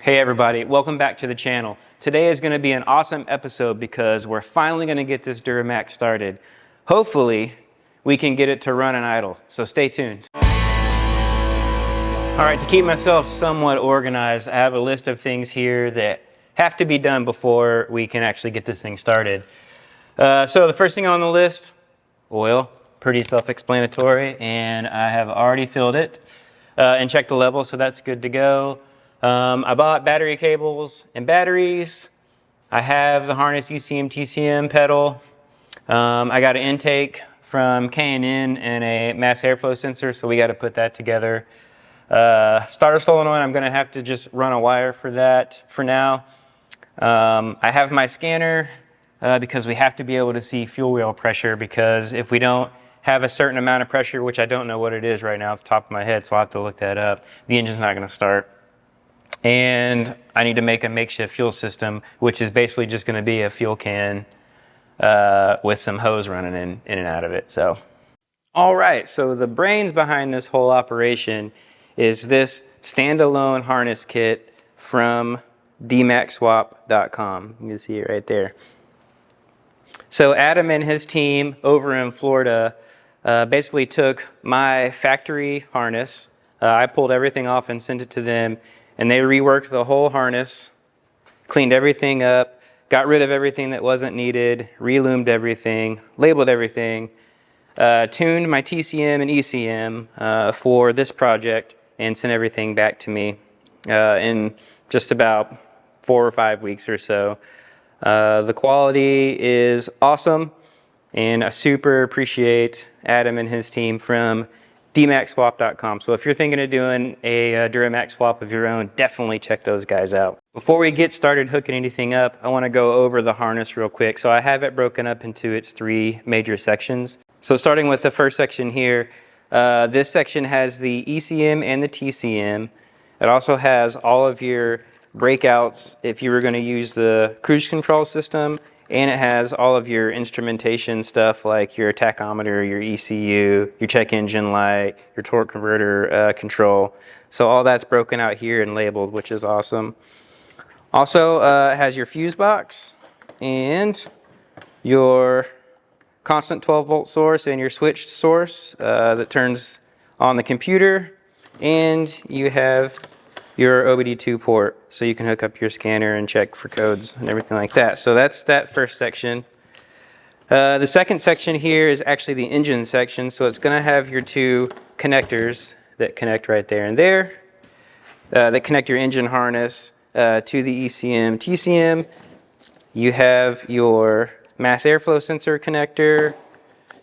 Hey everybody, welcome back to the channel. Today is going to be an awesome episode because we're finally going to get this Duramax started. Hopefully, we can get it to run and idle, so stay tuned. All right, to keep myself somewhat organized, I have a list of things here that have to be done before we can actually get this thing started. So the first thing on the list, oil, pretty self-explanatory, and I have already filled it and checked the level, so that's good to go. I bought battery cables and batteries. I have the harness ECM TCM pedal. I got an intake from K&N and a mass airflow sensor, so we got to put that together. Starter solenoid, I'm going to have to just run a wire for that for now. I have my scanner because we have to be able to see fuel wheel pressure, because if we don't have a certain amount of pressure, which I don't know what it is right now off the top of my head, so I'll have to look that up, the engine's not going to start. And I need to make a makeshift fuel system, which is basically just going to be a fuel can with some hose running in and out of it. So, all right, so the brains behind this whole operation is this standalone harness kit from dmaxswap.com. You can see it right there. So Adam and his team over in Florida basically took my factory harness. I pulled everything off and sent it to them, and they reworked the whole harness, cleaned everything up, got rid of everything that wasn't needed, reloomed everything, labeled everything, tuned my TCM and ECM for this project, and sent everything back to me in just about 4 or 5 weeks or so. The quality is awesome, and I super appreciate Adam and his team from dmaxswap.com. So if you're thinking of doing a Duramax swap of your own, definitely check those guys out. Before we get started hooking anything up, I want to go over the harness real quick. So I have it broken up into its 3 major sections. So starting with the first section here, this section has the ECM and the TCM. It also has all of your breakouts if you were going to use the cruise control system, and it has all of your instrumentation stuff like your tachometer, your ECU, your check engine light, your torque converter control. So all that's broken out here and labeled, which is awesome. Also, it has your fuse box and your constant 12-volt source and your switched source that turns on the computer, and you have your OBD2 port, so you can hook up your scanner and check for codes and everything like that. So that's that first section. The second section here is actually the engine section, so it's going to have your 2 connectors that connect right there and there, that connect your engine harness to the ECM, TCM. You have your mass airflow sensor connector.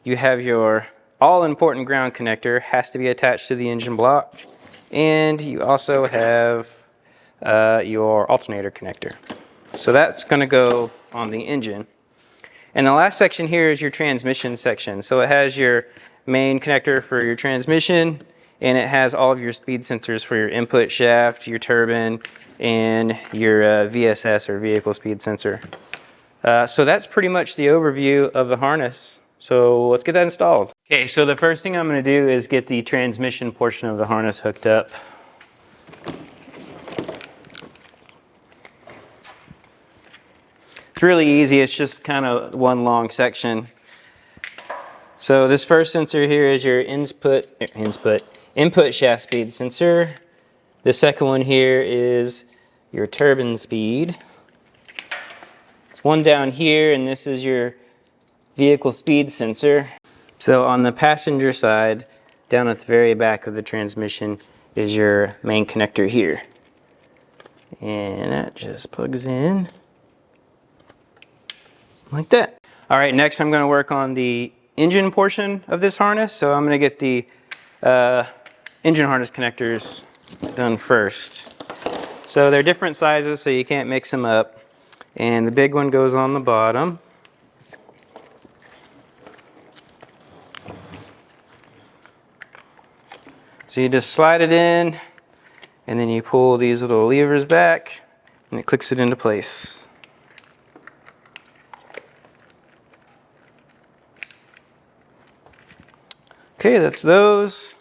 You have your all-important ground connector, has to be attached to the engine block. And you also have your alternator connector. So that's going to go on the engine. And the last section here is your transmission section. So it has your main connector for your transmission, and it has all of your speed sensors for your input shaft, your turbine, and your VSS, or vehicle speed sensor. So that's pretty much the overview of the harness. So let's get that installed. Okay, so the first thing I'm going to do is get the transmission portion of the harness hooked up. It's really easy, it's just kind of one long section. So this first sensor here is your input shaft speed sensor. The second one here is your turbine speed. There's one down here, and this is your vehicle speed sensor. So on the passenger side, down at the very back of the transmission, is your main connector here. And that just plugs in like that. All right, next I'm going to work on the engine portion of this harness. So I'm going to get the engine harness connectors done first. So they're different sizes, so you can't mix them up. And the big one goes on the bottom. So you just slide it in, and then you pull these little levers back, and it clicks it into place. Okay, that's those.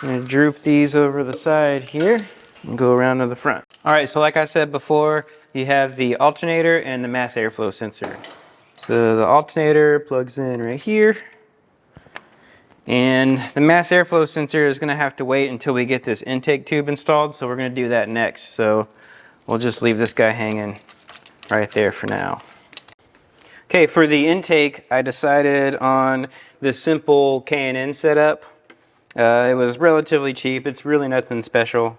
I'm going to droop these over the side here. and go around to the front. All right, so like I said before, you have the alternator and the mass airflow sensor. So the alternator plugs in right here. And the mass airflow sensor is going to have to wait until we get this intake tube installed, so we're going to do that next. So we'll just leave this guy hanging right there for now. Okay, for the intake, I decided on this simple K&N setup. It was relatively cheap. It's really nothing special,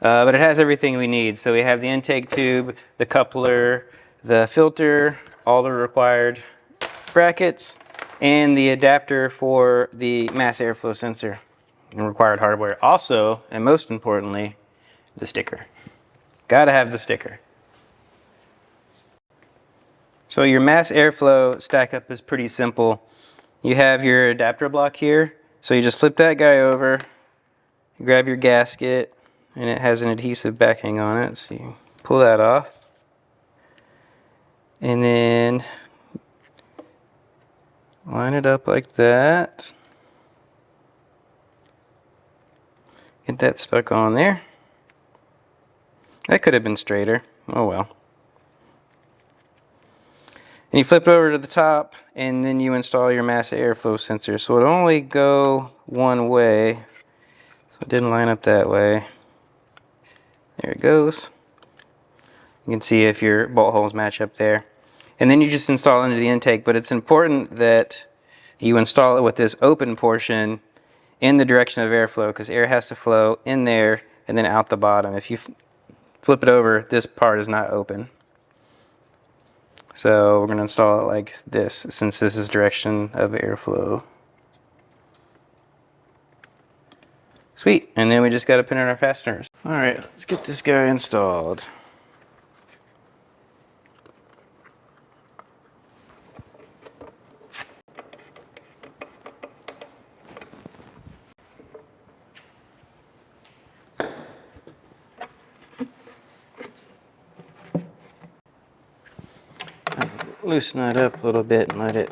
but it has everything we need. So we have the intake tube, the coupler, the filter, all the required brackets, and the adapter for the mass airflow sensor and required hardware. Also, and most importantly, the sticker. Gotta have the sticker. So your mass airflow stack up is pretty simple. You have your adapter block here. So you just flip that guy over, you grab your gasket, and it has an adhesive backing on it. So you pull that off. And then line it up like that. Get that stuck on there. That could have been straighter. Oh well. And you flip it over to the top, and then you install your mass airflow sensor. So it'll only go one way. So it didn't line up that way. There it goes. You can see if your bolt holes match up there. And then you just install into the intake, but it's important that you install it with this open portion in the direction of airflow, because air has to flow in there and then out the bottom. If you flip it over, this part is not open. So we're going to install it like this, since this is direction of airflow. Sweet, and then we just got to pin in our fasteners. All right, let's get this guy installed. Loosen that up a little bit and let it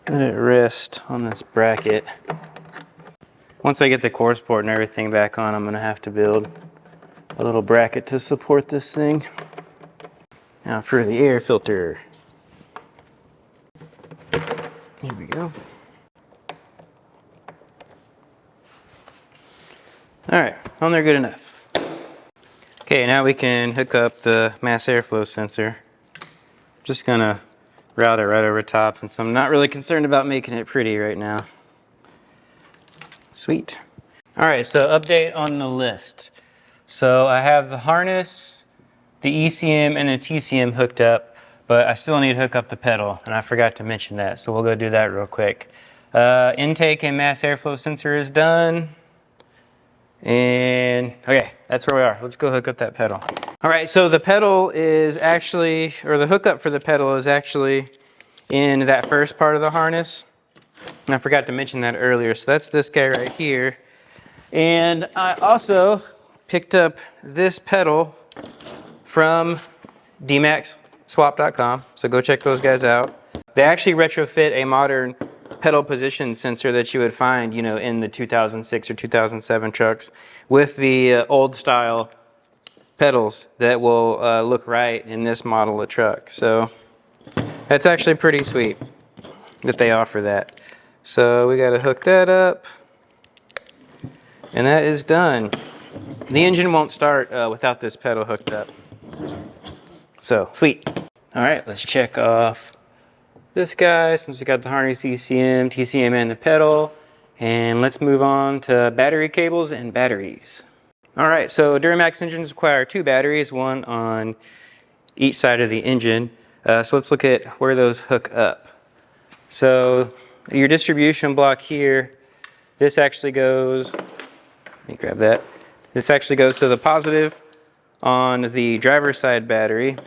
rest on this bracket. Once I get the course port and everything back on, I'm going to have to build a little bracket to support this thing. Now for the air filter. Here we go. All right, on there good enough. Okay, now we can hook up the mass airflow sensor. Just gonna route it right over top, since I'm not really concerned about making it pretty right now. Sweet. All right, so update on the list. So I have the harness, the ECM, and the TCM hooked up, but I still need to hook up the pedal, and I forgot to mention that, so we'll go do that real quick. Intake and mass airflow sensor is done. And okay, that's where we are. Let's go hook up that pedal. All right, so the pedal is actually, or the hookup for the pedal is actually in that first part of the harness. And I forgot to mention that earlier. So that's this guy right here. And I also picked up this pedal from DuramaxSwap.com. So go check those guys out. They actually retrofit a modern pedal position sensor that you would find, you know, in the 2006 or 2007 trucks with the old style pedals that will look right in this model of truck. So that's actually pretty sweet that they offer that. So we got to hook that up, and that is done. The engine won't start without this pedal hooked up. So sweet. All right, let's check off this guy, since we got the harness, ECM, TCM, and the pedal. And let's move on to battery cables and batteries. All right, so Duramax engines require two batteries, one on each side of the engine. So let's look at where those hook up. So your distribution block here, this actually goes, let me grab that. This actually goes to the positive on the driver's side battery,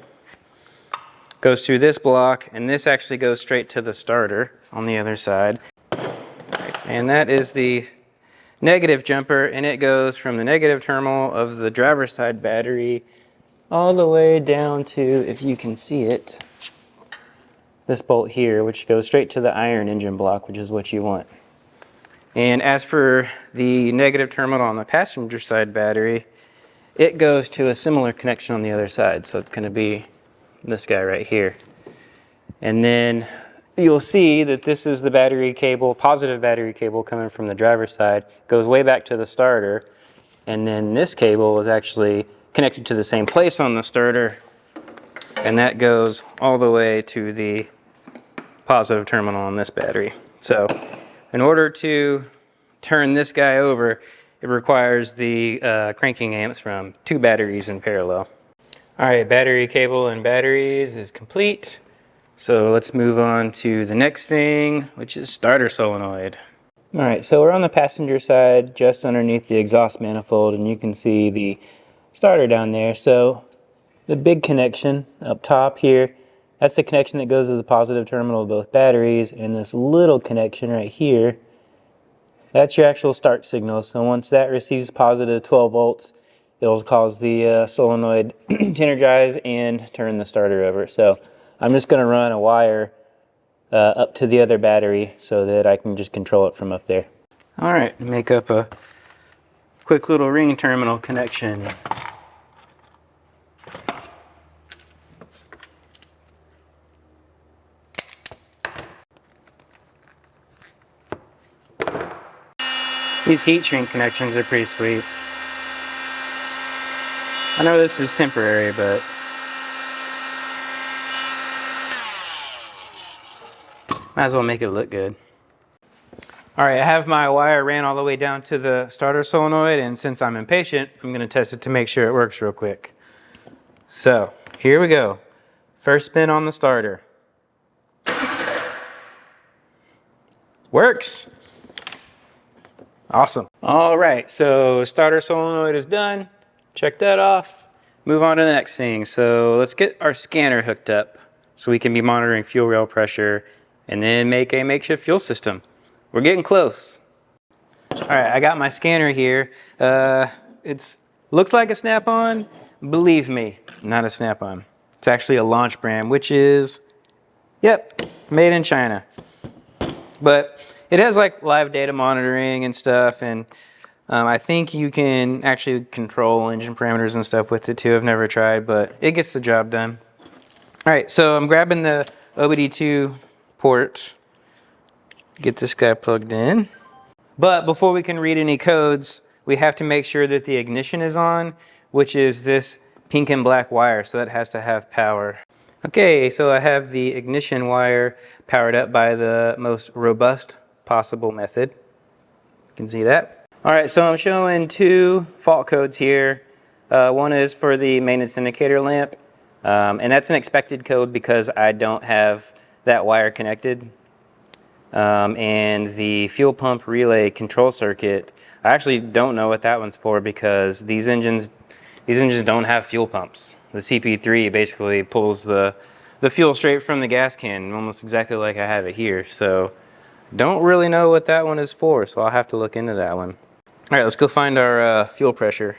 goes through this block, and this actually goes straight to the starter on the other side. And that is the negative jumper, and it goes from the negative terminal of the driver's side battery all the way down to, if you can see it, this bolt here, which goes straight to the iron engine block, which is what you want. And as for the negative terminal on the passenger side battery, it goes to a similar connection on the other side. So it's going to be this guy right here. And then you'll see that this is the battery cable, positive battery cable coming from the driver's side, goes way back to the starter. And then this cable is actually connected to the same place on the starter, and that goes all the way to the positive terminal on this battery. So in order to turn this guy over, it requires the cranking amps from 2 batteries in parallel. All right, battery cable and batteries is complete. So let's move on to the next thing, which is starter solenoid. All right, so we're on the passenger side, just underneath the exhaust manifold, and you can see the starter down there. So the big connection up top here, that's the connection that goes to the positive terminal of both batteries, and this little connection right here, that's your actual start signal. So once that receives positive 12 volts, it'll cause the solenoid to energize and turn the starter over. So I'm just going to run a wire up to the other battery so that I can just control it from up there. All right, make up a quick little ring terminal connection. These heat shrink connections are pretty sweet. I know this is temporary, but might as well make it look good. All right, I have my wire ran all the way down to the starter solenoid, and since I'm impatient, I'm going to test it to make sure it works real quick. So, here we go. First spin on the starter. Works! Awesome. All right, so starter solenoid is done. Check that off. Move on to the next thing. So let's get our scanner hooked up so we can be monitoring fuel rail pressure and then make a makeshift fuel system. We're getting close. All right, I got my scanner here. It looks like a Snap-on. Believe me, not a Snap-on. It's actually a Launch brand, which is, yep, made in China. But it has like live data monitoring and stuff, and I think you can actually control engine parameters and stuff with it too. I've never tried, but it gets the job done. All right, so I'm grabbing the OBD2 port. Get this guy plugged in. But before we can read any codes, we have to make sure that the ignition is on, which is this pink and black wire, so that has to have power. Okay, so I have the ignition wire powered up by the most robust possible method. You can see that. All right, so I'm showing 2 fault codes here. One is for the maintenance indicator lamp, and that's an expected code because I don't have that wire connected. And the fuel pump relay control circuit, I actually don't know what that one's for because these engines don't have fuel pumps. The CP3 basically pulls the fuel straight from the gas can, almost exactly like I have it here. So don't really know what that one is for, so I'll have to look into that one. All right, let's go find our fuel pressure.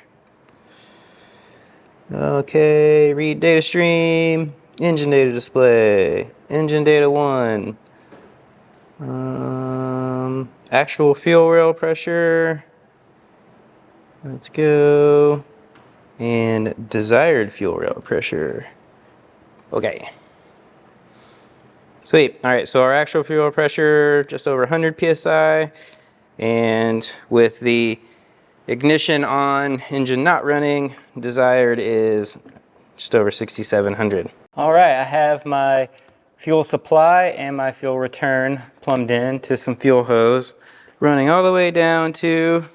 Okay, read data stream, engine data display, engine data 1. Actual fuel rail pressure. Let's go. And desired fuel rail pressure. Okay. Sweet. All right, so our actual fuel pressure, just over 100 PSI. And with the ignition on, engine not running, desired is just over 6,700. All right, I have my fuel supply and my fuel return plumbed in to some fuel hose, running all the way down to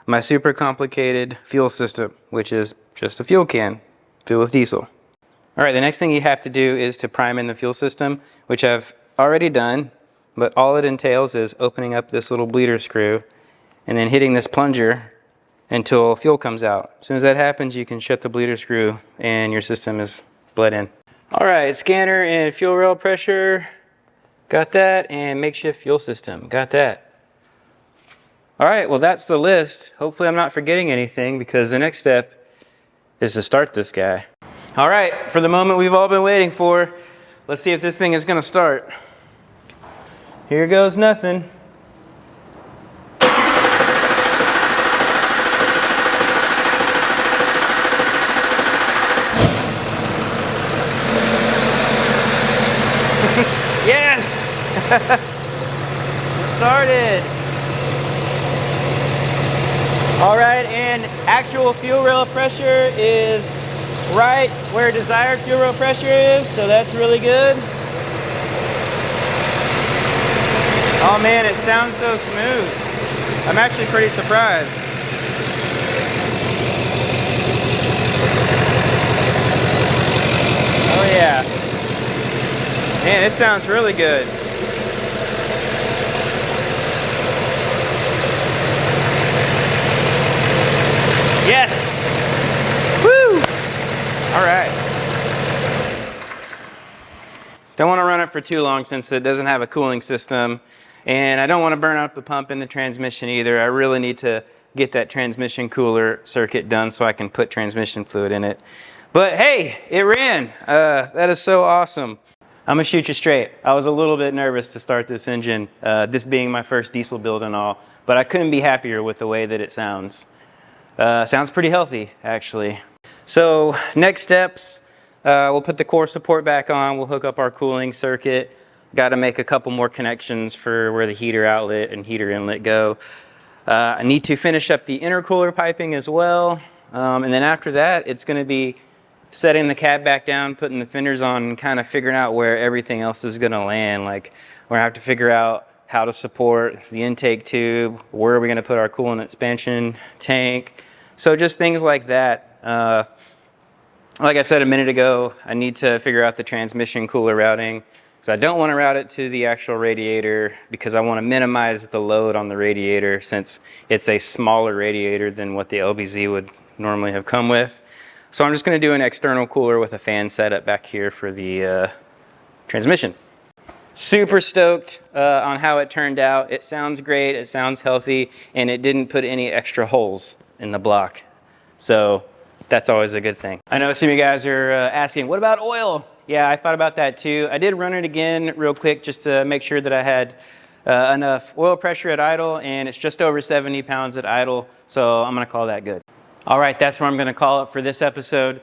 my super complicated fuel system, which is just a fuel can filled with diesel. All right, the next thing you have to do is to prime in the fuel system, which I've already done, but all it entails is opening up this little bleeder screw and then hitting this plunger until fuel comes out. As soon as that happens, you can shut the bleeder screw and your system is bled in. All right, scanner and fuel rail pressure, got that, and makeshift fuel system, got that. All right, well that's the list. Hopefully I'm not forgetting anything because the next step is to start this guy. All right, for the moment we've all been waiting for, let's see if this thing is gonna start. Here goes nothing. Started. All right, and actual fuel rail pressure is right where desired fuel rail pressure is, so that's really good. Oh man, it sounds so smooth. I'm actually pretty surprised. Oh yeah. Man, it sounds really good. Yes! Woo! All right. Don't want to run it for too long since it doesn't have a cooling system. And I don't want to burn out the pump in the transmission either. I really need to get that transmission cooler circuit done so I can put transmission fluid in it. But hey, it ran. That is so awesome. I'm gonna shoot you straight. I was a little bit nervous to start this engine, this being my first diesel build and all, but I couldn't be happier with the way that it sounds. Sounds pretty healthy, actually. So next steps, we'll put the core support back on. We'll hook up our cooling circuit. Got to make a couple more connections for where the heater outlet and heater inlet go. I need to finish up the intercooler piping as well. And then after that, it's going to be setting the cab back down, putting the fenders on, and kind of figuring out where everything else is going to land. Like, we're going to have to figure out how to support the intake tube, where are we going to put our coolant expansion tank. So just things like that. Like I said a minute ago, I need to figure out the transmission cooler routing. So I don't want to route it to the actual radiator because I want to minimize the load on the radiator since it's a smaller radiator than what the LBZ would normally have come with. So I'm just going to do an external cooler with a fan setup back here for the transmission. Super stoked on how it turned out. It sounds great, it sounds healthy, and it didn't put any extra holes in the block. So that's always a good thing. I know some of you guys are asking, what about oil? Yeah, I thought about that too. I did run it again real quick just to make sure that I had enough oil pressure at idle, and it's just over 70 pounds at idle, so I'm gonna call that good. All right, that's where I'm gonna call it for this episode.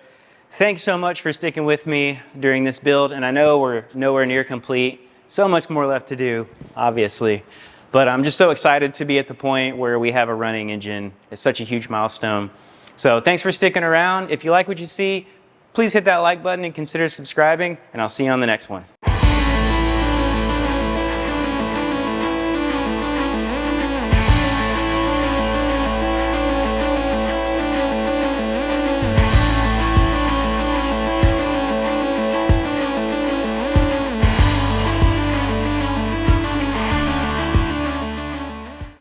Thanks so much for sticking with me during this build, and I know we're nowhere near complete. So much more left to do, obviously, but I'm just so excited to be at the point where we have a running engine. It's such a huge milestone. So thanks for sticking around. If you like what you see, please hit that like button and consider subscribing, and I'll see you on the next one.